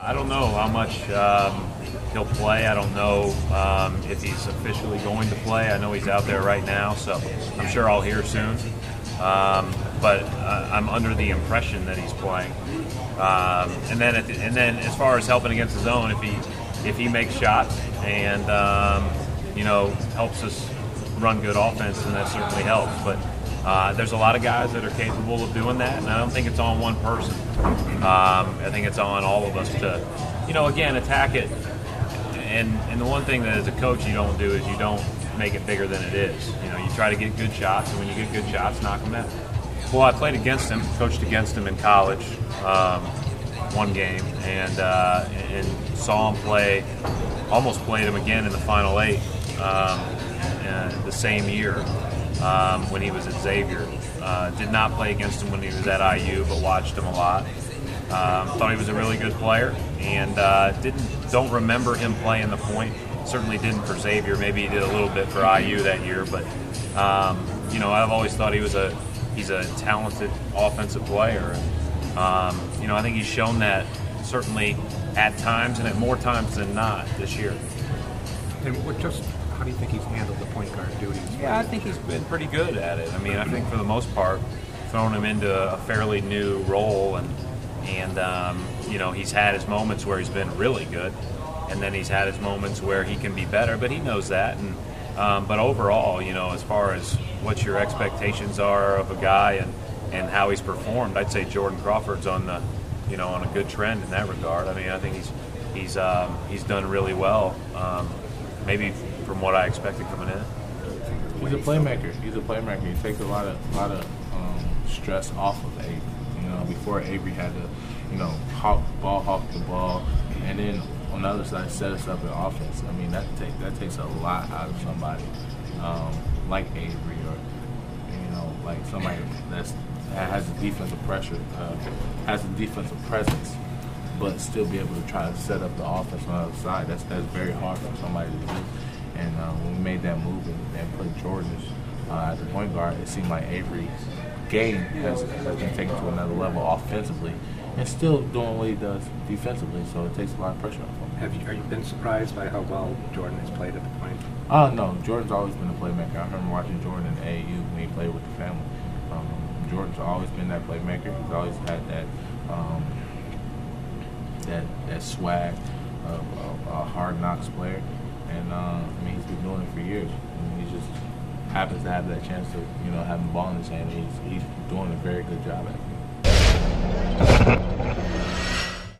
I don't know how much he'll play. I don't know if he's officially going to play. I know he's out there right now, so I'm sure I'll hear soon. But I'm under the impression that he's playing. And then as far as helping against the zone, if he makes shots and helps us run good offense, then that certainly helps. But there's a lot of guys that are capable of doing that, and I don't think it's on one person. I think it's on all of us to, again, attack it. And the one thing that as a coach you don't do is you don't make it bigger than it is. You try to get good shots, and when you get good shots, knock them out. Well, I played against him, coached against him in college, one game, and saw him play. Almost played him again in the Final Eight the same year when he was at Xavier. Did not play against him when he was at IU, but watched him a lot. Thought he was a really good player, and don't remember him playing the point. Certainly didn't for Xavier. Maybe he did a little bit for IU that year, but I've always thought he's a talented offensive player. I think he's shown that certainly at times, and at more times than not this year. And how do you think he's handled the point guard duties? Yeah, I think he's been pretty good at it. I mean, I think for the most part, thrown him into a fairly new role, and he's had his moments where he's been really good, and then he's had his moments where he can be better. But he knows that, and but overall, as far as what your expectations are of a guy and how he's performed, I'd say Jordan Crawford's on a good trend in that regard. I mean, I think he's done really well. Maybe from what I expected coming in. He's a playmaker. He takes a lot of stress off of Avery. Before Avery had to, hawk the ball, and then on the other side set us up in offense. I mean, that takes a lot out of somebody like Avery, or like somebody that has a defensive pressure, has a defensive presence, but still be able to try to set up the offense on the other side. That's very hard for somebody to do. And when we made that move and put Jordan at the point guard, it seemed like Avery's game has been taken to another level offensively, and still doing what he does defensively. So it takes a lot of pressure off him. Are you been surprised by how well Jordan has played at the point? No, Jordan's always been a playmaker. I remember watching Jordan in AAU when he played with the family. Jordan's always been that playmaker. He's always had that swag of a hard knocks player, and he's been doing it for years. He just happens to have that chance to have the ball in his hand. He's doing a very good job at it.